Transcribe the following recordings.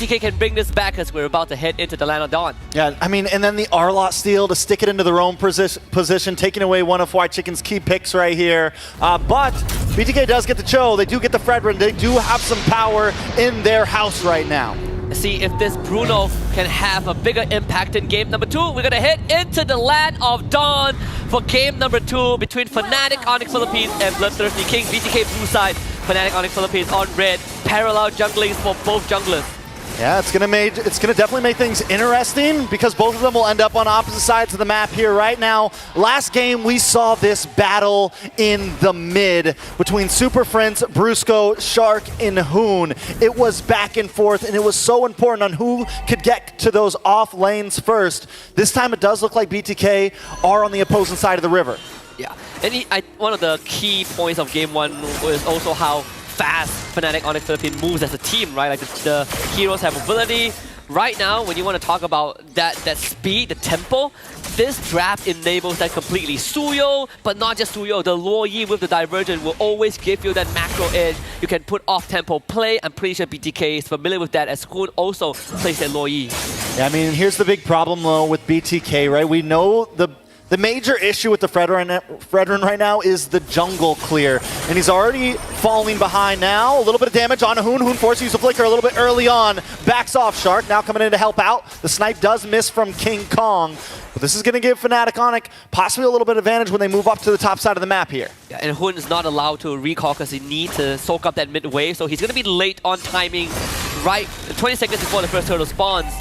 BTK can bring this back as we're about to head into the land of Dawn. Yeah, I mean, and then the Arlot steal to stick it into their own position, taking away one of White Chicken's key picks right here. But BTK does get the Cho, they do get the Fredrin, they do have some power in their house right now. See if this Bruno can have a bigger impact in game number 2. We're gonna head into the land of Dawn for game number 2 between Fnatic, Onic Philippines, and Bloodthirstykings. BTK blue side, Fnatic, Onic Philippines on red. Parallel junglings for both junglers. Yeah, it's gonna definitely make things interesting because both of them will end up on opposite sides of the map here right now. Last game we saw this battle in the mid between Super Friends, Brusco, Shark, and Hoon. It was back and forth, and it was so important on who could get to those off lanes first. This time it does look like BTK are on the opposing side of the river. Yeah, and one of the key points of game 1 was also how fast Fnatic Onic Philippines moves as a team, right? Like the heroes have mobility. Right now, when you want to talk about that speed, the tempo, this draft enables that completely. Suyo, but not just Suyo, the Luo Yi with the Divergent will always give you that macro edge. You can put off-tempo play. I'm pretty sure BTK is familiar with that as Hoon also plays that Luo Yi. Yeah, I mean, here's the big problem though with BTK, right? We know the major issue with the Fredrin right now is the jungle clear. And he's already falling behind now. A little bit of damage on Hoon. Hoon forced to use a flicker a little bit early on. Backs off Shark, now coming in to help out. The snipe does miss from King Kong. But this is going to give Fnatic Onic possibly a little bit of advantage when they move up to the top side of the map here. Yeah, and Hoon is not allowed to recall because he needs to soak up that mid wave. So he's going to be late on timing, right 20 seconds before the first turtle spawns.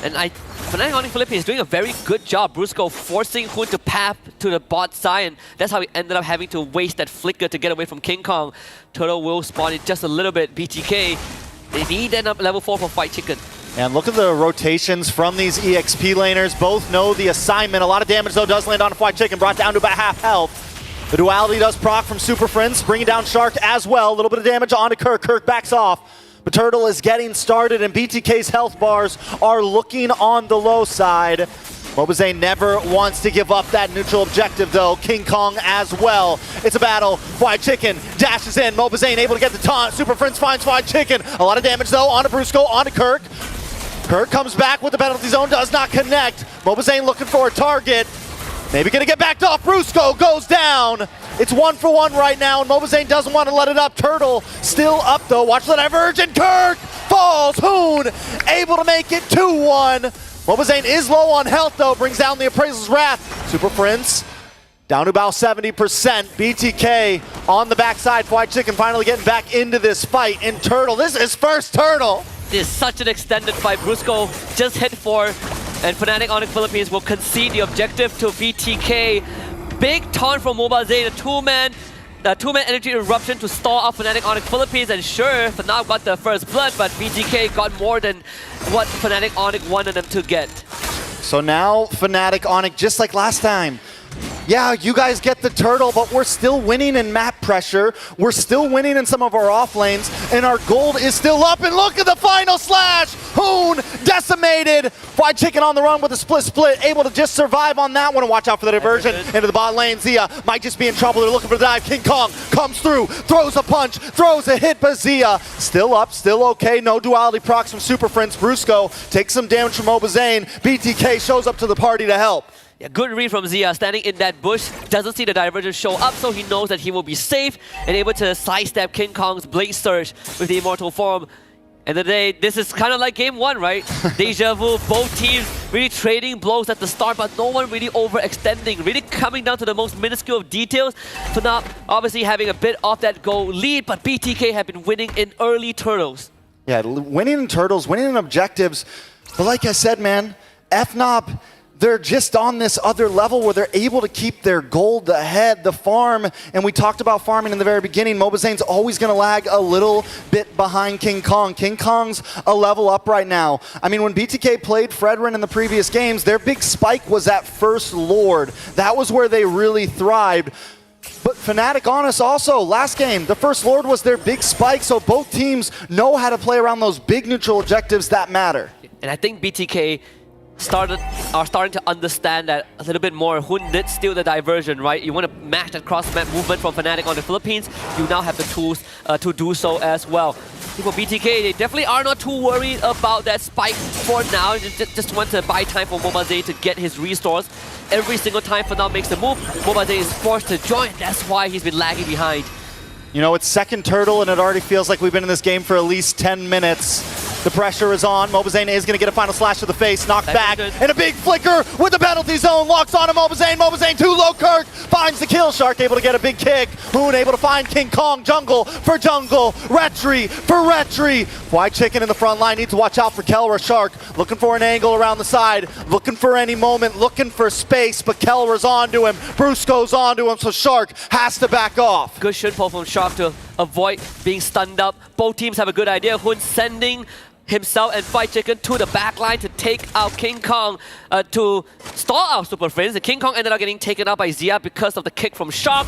And Fnatic Onic Philippines is doing a very good job. Brusco forcing Hoon to path to the bot side, and that's how he ended up having to waste that flicker to get away from King Kong. Turtle will spawn it just a little bit. BTK, they need end up level 4 for White Chicken. And look at the rotations from these EXP laners. Both know the assignment. A lot of damage, though, does land on White Chicken, brought down to about half health. The duality does proc from Super Friends, bringing down Shark as well. A little bit of damage onto Kirk. Kirk backs off. But Turtle is getting started, and BTK's health bars are looking on the low side. Mobazane never wants to give up that neutral objective, though. King Kong as well. It's a battle. White Chicken dashes in. Mobazane able to get the taunt. Super Friends finds White Chicken. A lot of damage, though, onto Brusco, onto Kirk. Kirk comes back with the penalty zone, does not connect. Mobazane looking for a target. Maybe gonna get backed off. Brusco goes down. It's 1-for-1 right now, and Mobazane doesn't want to let it up. Turtle still up, though. Watch the divergent. Kirk falls. Hoon able to make it 2-1. Mobazane is low on health, though. Brings down the Appraisal's Wrath. Super Friends down to about 70%. BTK on the backside. White Chicken finally getting back into this fight. And Turtle, this is his first Turtle. This is such an extended fight. Brusco just hit 4, and Fnatic Onic Philippines will concede the objective to BTK. Big taunt from Mobazane, a two-man energy eruption to stall out Fnatic Onic Philippines, and sure, Fnatic got the first blood, but BTK got more than what Fnatic Onic wanted them to get. So now Fnatic Onic, just like last time, yeah, you guys get the turtle, but we're still winning in map pressure. We're still winning in some of our off lanes, and our gold is still up. And look at the final slash! Hoon decimated. White Chicken on the run with a split, able to just survive on that one. And watch out for the diversion into the bot lane. Zia might just be in trouble. They're looking for the dive. King Kong comes through, throws a punch, throws a hit, but Zia still up, still okay. No duality procs from Super Friends. Brusco takes some damage from Mobazane. BTK shows up to the party to help. Yeah, good read from Zia, standing in that bush, doesn't see the Divergent show up, so he knows that he will be safe and able to sidestep King Kong's Blade Surge with the Immortal Form. And today, this is kind of like game 1, right? Deja vu, both teams really trading blows at the start, but no one really overextending, really coming down to the most minuscule of details. Fnatic obviously having a bit of that goal lead, but BTK have been winning in early turtles. Yeah, winning in turtles, winning in objectives. But like I said, man, Fnatic, they're just on this other level where they're able to keep their gold ahead, the farm, and we talked about farming in the very beginning. Mobazane's always going to lag a little bit behind King Kong. King Kong's a level up right now. I mean, when BTK played Fredrin in the previous games, their big spike was at First Lord. That was where they really thrived. But Fnatic Honest also, last game, the First Lord was their big spike, so both teams know how to play around those big neutral objectives that matter. And I think BTK are starting to understand that a little bit more. Hoon did steal the diversion, right? You want to match that cross-map movement from Fnatic on the Philippines, you now have the tools to do so as well. For BTK, they definitely are not too worried about that spike for now. Just want to buy time for Mobazane to get his restores. Every single time Fnatic makes a move, Mobazane is forced to join. That's why he's been lagging behind. You know, it's second turtle, and it already feels like we've been in this game for at least 10 minutes. The pressure is on. Mobazane is going to get a final slash to the face, knocked back, and a big flicker with the penalty zone. Locks on to Mobazane. Mobazane too low. Kirk finds the kill. Shark able to get a big kick. Hoon able to find King Kong. Jungle for Jungle. Retri for Retri. White Chicken in the front line. Need to watch out for Kelra. Shark looking for an angle around the side. Looking for any moment. Looking for space, but Kelra's onto him. Bruce goes onto him, so Shark has to back off. Good shit pull from Shark to avoid being stunned up. Both teams have a good idea. Hoon sending himself and Fight Chicken to the back line to take out King Kong to stall out Super Friends. And King Kong ended up getting taken out by Zia because of the kick from Shark.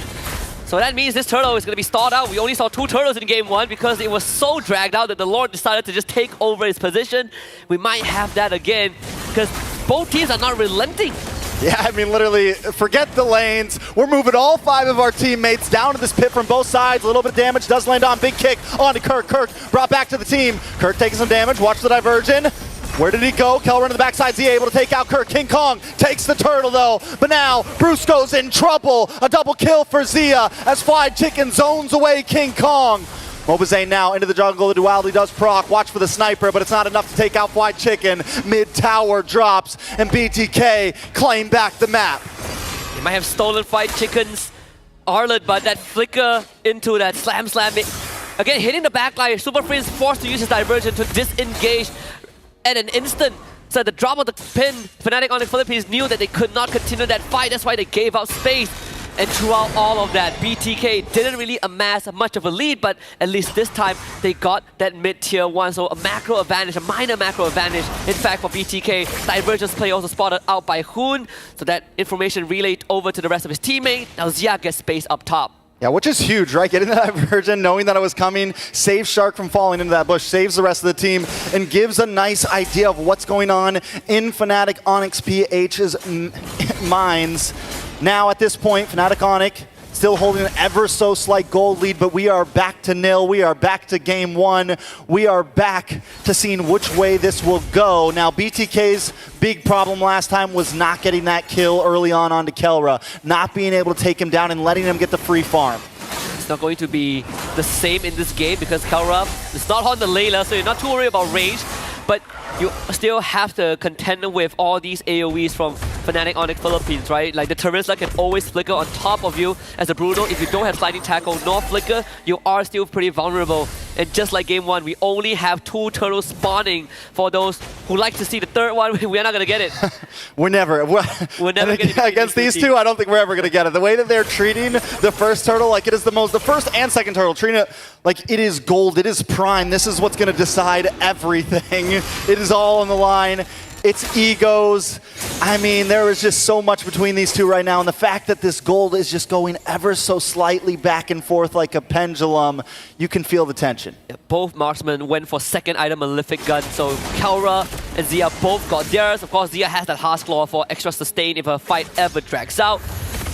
So that means this turtle is going to be stalled out. We only saw 2 turtles in game 1 because it was so dragged out that the Lord decided to just take over his position. We might have that again because both teams are not relenting. Yeah, I mean, literally, forget the lanes. We're moving all 5 of our teammates down to this pit from both sides. A little bit of damage does land on. Big kick onto Kirk. Kirk brought back to the team. Kirk taking some damage. Watch the diversion. Where did he go? Kelra to the backside. Zia able to take out Kirk. King Kong takes the turtle, though. But now, Bruce goes in trouble. A double kill for Zia as Fried Chicken zones away King Kong. Mobazane now into the jungle. The duality does proc. Watch for the sniper, but it's not enough to take out White Chicken. Mid-tower drops, and BTK claim back the map. They might have stolen Fight Chicken's Arlet, but that flicker into that slam. Again, hitting the backline. Super Freeze forced to use his diversion to disengage at an instant. So at the drop of the pin, Fnatic Onic Philippines knew that they could not continue that fight. That's why they gave out space. And throughout all of that, BTK didn't really amass much of a lead, but at least this time they got that mid-tier 1. So a macro advantage, a minor macro advantage. In fact, for BTK, divergence play also spotted out by Hoon. So that information relayed over to the rest of his teammate. Now Zia gets space up top. Yeah, which is huge, right? Getting that diversion, knowing that it was coming, saves Shark from falling into that bush, saves the rest of the team, and gives a nice idea of what's going on in Fnatic Onyx PH's minds. Now, at this point, Fnatic Onic still holding an ever so slight gold lead, but we are back to nil. We are back to game 1. We are back to seeing which way this will go. Now, BTK's big problem last time was not getting that kill early on onto Kelra, not being able to take him down and letting him get the free farm. It's not going to be the same in this game because Kelra is not on the Layla, so you're not too worried about range. But you still have to contend with all these AoEs from Fnatic Onic Philippines, right? Like the Terizla can always flicker on top of you as a Bruno. If you don't have sliding tackle nor flicker, you are still pretty vulnerable. And just like game 1, we only have 2 turtles spawning. For those who like to see the third one, we're not gonna get it. We're never never getting against these 2. I don't think we're ever gonna get it. The way that they're treating the first turtle, like it is the first and second turtle, treating it like it is gold, it is prime. This is what's gonna decide everything. It is all on the line. It's egos. I mean, there is just so much between these 2 right now, and the fact that this gold is just going ever so slightly back and forth like a pendulum, you can feel the tension. Yeah, both marksmen went for second item Malefic Gun, so Kelra and Zia both got theirs. Of course, Zia has that Heart's Claw for extra sustain if a fight ever drags out.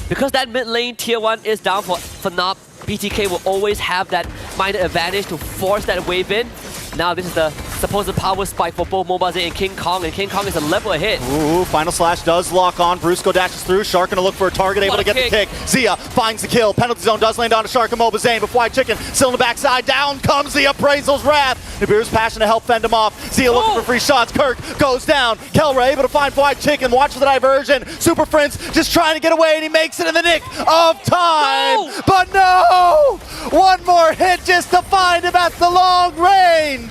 Because that mid lane tier 1 is down for Fnatic, BTK will always have that minor advantage to force that wave in. Now this is the supposed power spike for both Mobazane and King Kong is a level ahead. Ooh, final slash does lock on. Brusco dashes through. Shark gonna look for a target, able to get the kick. Zia finds the kill. Penalty zone does land on to Shark and Mobazane, but White Chicken still in the backside. Down comes the Appraisal's Wrath. Nibiru's passion to help fend him off. Zia looking for free shots. Kirk goes down. Kelra able to find White Chicken. Watch for the diversion. Super Prince just trying to get away, and he makes it in the nick of time. No! But no! One more hit just to find him at the long range.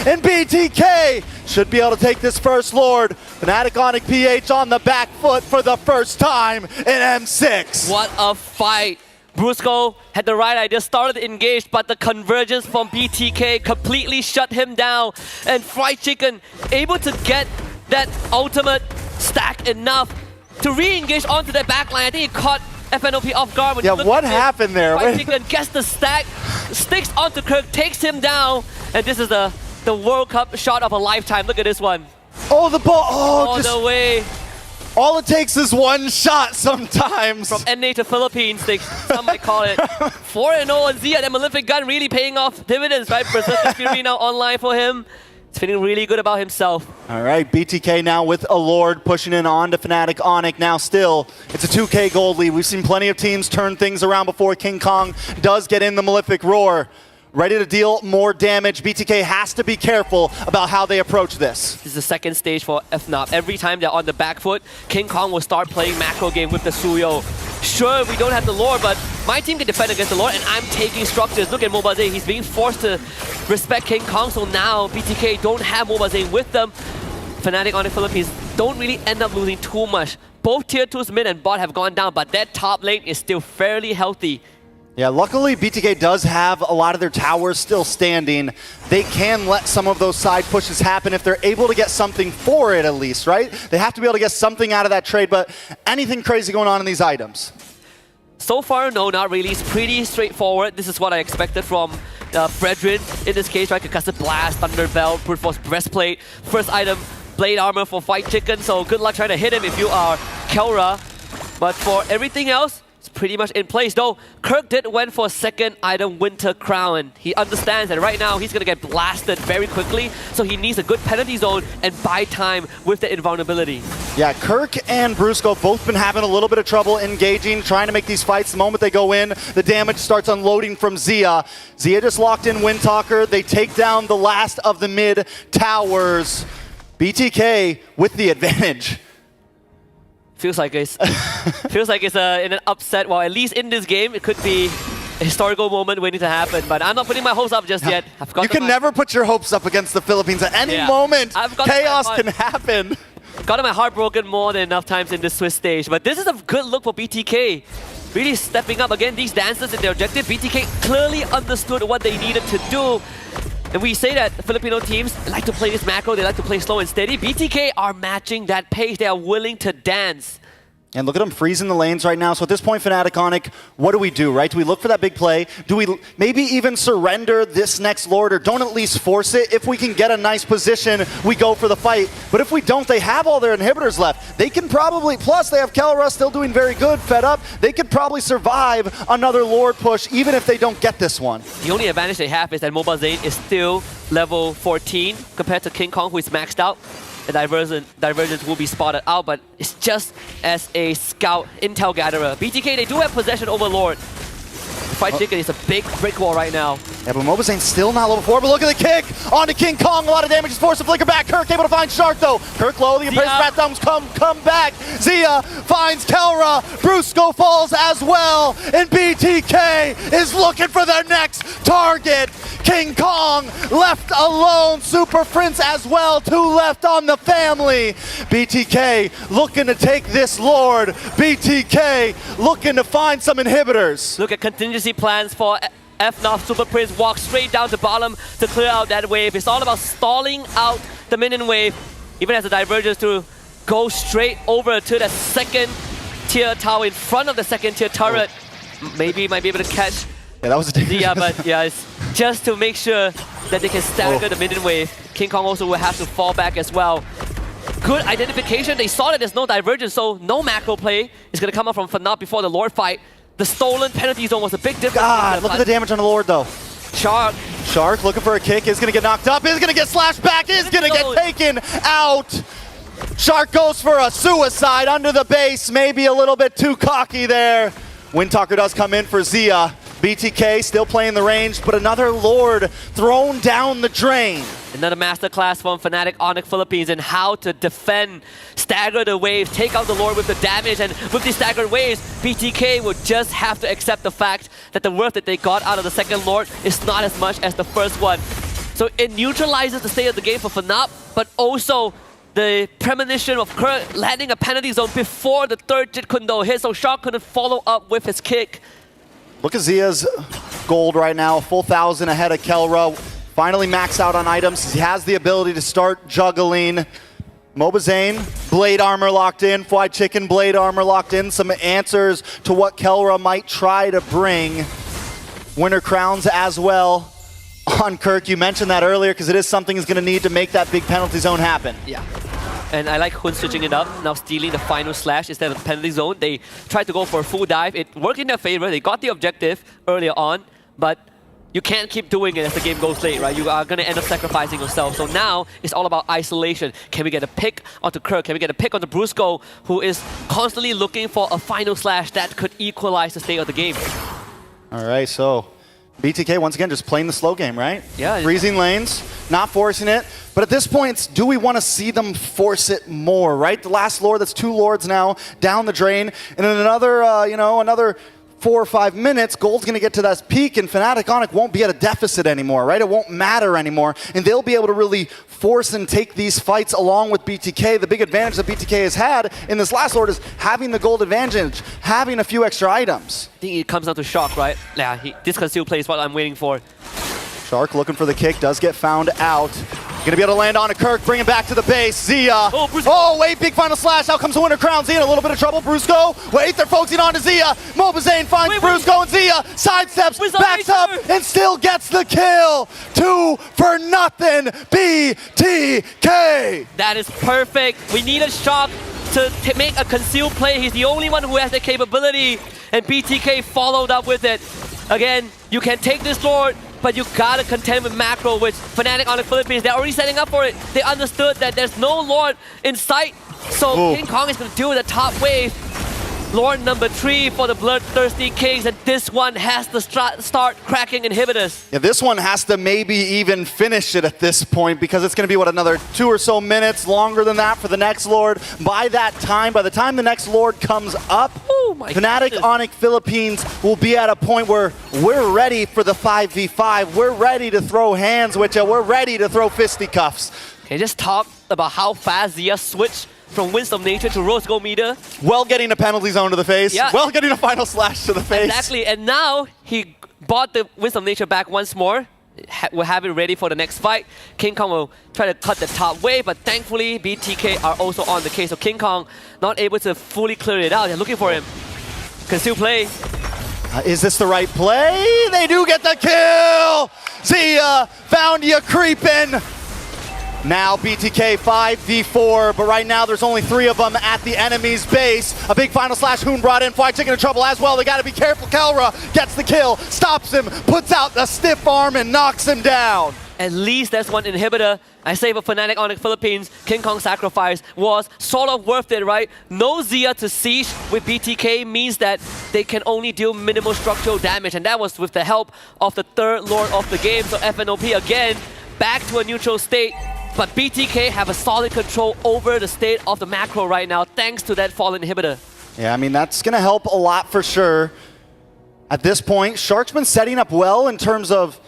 And BTK should be able to take this first Lord. Fnatic Onic PH on the back foot for the first time in M6. What a fight. Brusco had the right idea, started engaged, but the convergence from BTK completely shut him down. And Fried Chicken able to get that ultimate stack enough to re-engage onto that backline. I think he caught FNOP off guard. When what happened there? Fried Chicken gets the stack, sticks onto Kirk, takes him down, and this is the World Cup shot of a lifetime. Look at this one. Oh, the ball! Oh, all just the way. All it takes is one shot sometimes. From NA to Philippines, some might call it. 4-0 on Zia, that Malefic Gun really paying off dividends, right? Berserker Fury now online for him. He's feeling really good about himself. All right, BTK now with a Lord pushing in on to Fnatic. Onic now still, it's a 2K gold lead. We've seen plenty of teams turn things around before. King Kong does get in the Malefic Roar. Ready to deal more damage. BTK has to be careful about how they approach this. This is the second stage for FNAP. Every time they're on the back foot, King Kong will start playing macro game with the Suyo. Sure, we don't have the Lord, but my team can defend against the Lord, and I'm taking structures. Look at Mobazane. He's being forced to respect King Kong, so now BTK don't have Mobazane with them. Fnatic on the Philippines don't really end up losing too much. Both tier 2s mid and bot have gone down, but that top lane is still fairly healthy. Yeah, luckily BTK does have a lot of their towers still standing. They can let some of those side pushes happen if they're able to get something for it at least, right? They have to be able to get something out of that trade, but anything crazy going on in these items? So far, no, not really. It's pretty straightforward. This is what I expected from Fredrin. In this case, right, Concussive Blast, Thunder Belt, Brute Force Breastplate. First item, Blade Armor for Fight Chicken, so good luck trying to hit him if you are Kelra. But for everything else, it's pretty much in place. Though, Kirk did went for second item, Winter Crown. He understands that right now he's going to get blasted very quickly, so he needs a good penalty zone and buy time with the invulnerability. Yeah, Kirk and Brusco both been having a little bit of trouble engaging, trying to make these fights. The moment they go in, the damage starts unloading from Zia. Zia just locked in Windtalker. They take down the last of the mid towers. BTK with the advantage. Feels like it's in an upset. Well, at least in this game, it could be a historical moment waiting to happen. But I'm not putting my hopes up just yet. You can never put your hopes up against the Philippines. At any moment, chaos can happen. Gotten my heart broken more than enough times in this Swiss stage. But this is a good look for BTK. Really stepping up again. These dancers in their objective. BTK clearly understood what they needed to do. And we say that Filipino teams like to play this macro, they like to play slow and steady. BTK are matching that pace. They are willing to dance. And look at them freezing the lanes right now. So at this point, Fnatic, Onic, what do we do, right? Do we look for that big play? Do we maybe even surrender this next Lord, or don't at least force it? If we can get a nice position, we go for the fight. But if we don't, they have all their inhibitors left. They can probably, plus they have Kelra still doing very good, fed up. They could probably survive another Lord push, even if they don't get this one. The only advantage they have is that Mobazane is still level 14 compared to King Kong, who is maxed out. The divergence will be spotted out, but it's just as a scout intel gatherer. BTK, they do have possession over Lord. Fight Chicken is a big brick wall right now. Yeah, but Mobazane's still not level 4, but look at the kick on to King Kong. A lot of damage is forced to flicker back. Kirk able to find Shark though. Kirk low, the Embrace Bat Thumbs come back. Zia finds Kelra. Brusco falls as well. And BTK is looking for their next target. King Kong left alone. Super Prince as well. 2 left on the family. BTK looking to take this Lord. BTK looking to find some inhibitors. Look at contingency plans for FNAF. Super Prince walks straight down to bottom to clear out that wave. It's all about stalling out the minion wave. Even as a divergence to go straight over to the second tier tower in front of the second tier turret. Maybe might be able to catch. Yeah, that was a dangerous. Yeah, but yeah, it's just to make sure that they can stagger the minion wave. King Kong also will have to fall back as well. Good identification. They saw that there's no divergence, so no macro play is going to come up from FNAF before the Lord fight. The stolen penalty zone was a big difference. God, look at the damage on the Lord though. Shark looking for a kick, is going to get knocked up, is going to get slashed back, is going to get taken out. Shark goes for a suicide under the base, maybe a little bit too cocky there. Windtalker does come in for Zia. BTK still playing the range, but another Lord thrown down the drain. Another masterclass from Fnatic Onic Philippines in how to defend, stagger the waves, take out the Lord with the damage, and with these staggered waves, BTK would just have to accept the fact that the worth that they got out of the second Lord is not as much as the first one. So it neutralizes the state of the game for FNAP, but also the premonition of Kirk landing a penalty zone before the third Jit Kundo hit, so Shark couldn't follow up with his kick. Look at Zia's gold right now, a full 1,000 ahead of Kelra. Finally maxed out on items. He has the ability to start juggling. Mobazane, blade armor locked in. Fried Chicken, blade armor locked in. Some answers to what Kelra might try to bring. Winter crowns as well on Kirk. You mentioned that earlier because it is something he's going to need to make that big penalty zone happen. Yeah. And I like Hun switching it up, now stealing the final slash instead of the penalty zone. They tried to go for a full dive. It worked in their favor. They got the objective earlier on, but you can't keep doing it as the game goes late, right? You are going to end up sacrificing yourself. So now it's all about isolation. Can we get a pick onto Kirk? Can we get a pick onto Brusco, who is constantly looking for a final slash that could equalize the state of the game? All right, so BTK once again just playing the slow game, right? Yeah. Freezing lanes, not forcing it. But at this point, do we want to see them force it more, right? The last Lord, that's 2 Lords now down the drain. And in another, another 4 or 5 minutes, Gold's going to get to that peak, and Fnatic Onic won't be at a deficit anymore, right? It won't matter anymore, and they'll be able to really force and take these fights along with BTK. The big advantage that BTK has had in this last Lord is having the gold advantage, having a few extra items. I think it comes down to Shock, right? Yeah, this conceal play is what I'm waiting for. Shark looking for the kick, does get found out. Gonna be able to land on a Kirk, bring him back to the base. Zia. Oh, wait, big final slash. Out comes the Winter Crown. Zia in a little bit of trouble. Brusco. Wait, they're focusing on to Zia. Mobazane finds Brusco and Zia. Sidesteps, backs up, and still gets the kill. 2 for nothing. BTK. That is perfect. We need a Shock to make a concealed play. He's the only one who has the capability, and BTK followed up with it. Again, you can take this Lord, but you gotta contend with macro, which Fnatic on the Philippines, they're already setting up for it. They understood that there's no Lord in sight, so King Kong is gonna deal with the top wave. Lord number 3 for the Bloodthirstykings, and this one has to start cracking inhibitors. Yeah, this one has to maybe even finish it at this point, because it's going to be, what, another 2 or so minutes, longer than that for the next Lord. By the time the next Lord comes up, Fnatic Onic Philippines will be at a point where we're ready for the 5v5. We're ready to throw hands with you. We're ready to throw fisticuffs. Okay, just talk about how fast Zia switched from Winds of Nature to Rose Gold Meter. Well, getting a penalty zone to the face. Yeah. Well, getting a final slash to the face. Exactly, and now he bought the Winds of Nature back once more. We'll have it ready for the next fight. King Kong will try to cut the top wave, but thankfully BTK are also on the case. So King Kong not able to fully clear it out. They're looking for him. Can still play. Is this the right play? They do get the kill! Zia found you creeping. Now BTK 5v4, but right now there's only 3 of them at the enemy's base. A big final slash, Hoon brought in, Fly Chicken in trouble as well. They gotta be careful. Kelra gets the kill, stops him, puts out a stiff arm and knocks him down. At least that's one inhibitor. I say for Fnatic Onic Philippines, King Kong sacrifice was sort of worth it, right? No Zia to siege with BTK means that they can only deal minimal structural damage, and that was with the help of the 3rd Lord of the game. So FNOP again, back to a neutral state. But BTK have a solid control over the state of the macro right now, thanks to that fallen inhibitor. Yeah, I mean, that's going to help a lot for sure. At this point, Shark's been setting up well in terms of,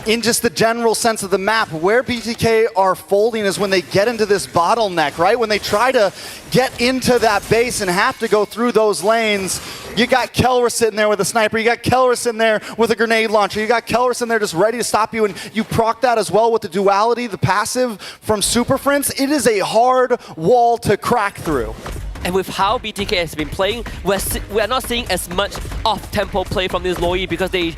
in just the general sense of the map. Where BTK are folding is when they get into this bottleneck, right? When they try to get into that base and have to go through those lanes. You got Kelra sitting there with a sniper. You got Kelra sitting there with a grenade launcher. You got Kelra sitting there just ready to stop you, and you proc that as well with the duality, the passive from Super Friends. It is a hard wall to crack through. And with how BTK has been playing, we're not seeing as much off-tempo play from this Loi because they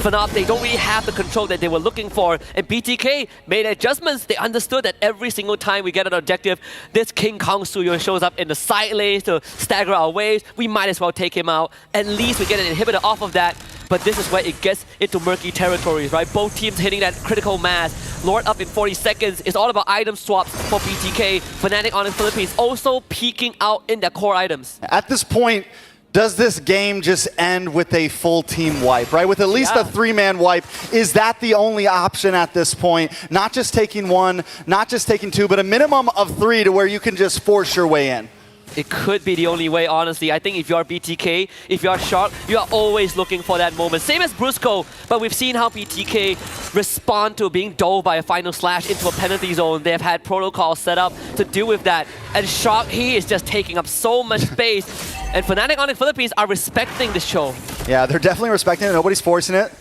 don't really have the control that they were looking for. And BTK made adjustments. They understood that every single time we get an objective, this King Kong Suyo shows up in the side lanes to stagger our waves. We might as well take him out. At least we get an inhibitor off of that. But this is where it gets into murky territories, right? Both teams hitting that critical mass. Lord up in 40 seconds. It's all about item swaps for BTK. Fnatic Onic Philippines also peeking out in their core items. At this point, does this game just end with a full team wipe, right? With at least a 3-man wipe. Is that the only option at this point? Not just taking 1, not just taking 2, but a minimum of 3 to where you can just force your way in. It could be the only way, honestly. I think if you're BTK, if you're Shark, you are always looking for that moment. Same as Brusco, but we've seen how BTK respond to being dove by a final slash into a penalty zone. They have had protocols set up to deal with that. And Shark, he is just taking up so much space. And Fnatic Onic Philippines are respecting the show. Yeah, they're definitely respecting it. Nobody's forcing it.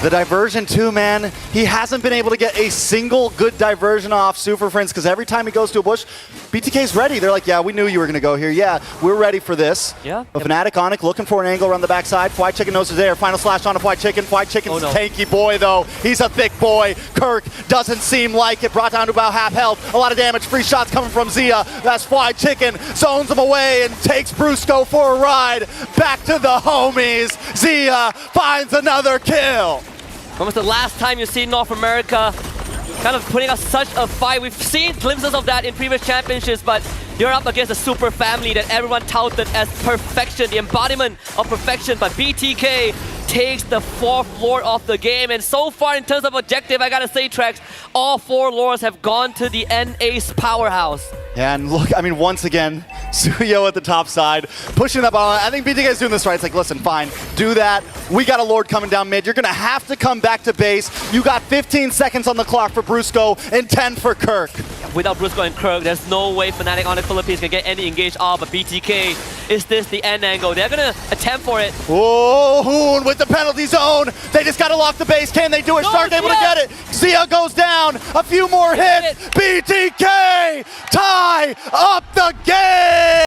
The diversion too, man. He hasn't been able to get a single good diversion off Super Friends because every time he goes to a bush, BTK's ready. They're like, yeah, we knew you were going to go here. Yeah, we're ready for this. Yeah. But Fnatic, Onic looking for an angle around the backside. Fried Chicken knows it's there. Final slash on a Fried Chicken. Fried Chicken's a tanky boy, though. He's a thick boy. Kirk doesn't seem like it. Brought down to about half health. A lot of damage. Free shots coming from Zia. That's Fried Chicken. Zones him away and takes Brusco for a ride. Back to the homies. Zia finds another kill. When was the last time you see North America kind of putting up such a fight? We've seen glimpses of that in previous championships, but you're up against a super family that everyone touted as perfection, the embodiment of perfection, but BTK takes the 4th Lord of the game, and so far in terms of objective, I gotta say, Trex, all 4 Lords have gone to the NA's powerhouse. Yeah, and look, I mean, once again, Suyo at the top side, pushing up on. I think BTK is doing this right. It's like, listen, fine, do that. We got a Lord coming down mid. You're going to have to come back to base. You got 15 seconds on the clock for Brusco and 10 for Kirk. Without Brusco and Kirk, there's no way Fnatic on the Philippines can get any engaged off, but BTK, is this the end angle? They're going to attempt for it. Oh, Hoon with the penalty zone. They just got to lock the base. Can they do it? Shark able to get it. Zia goes down. A few more hits. BTK tie up the game.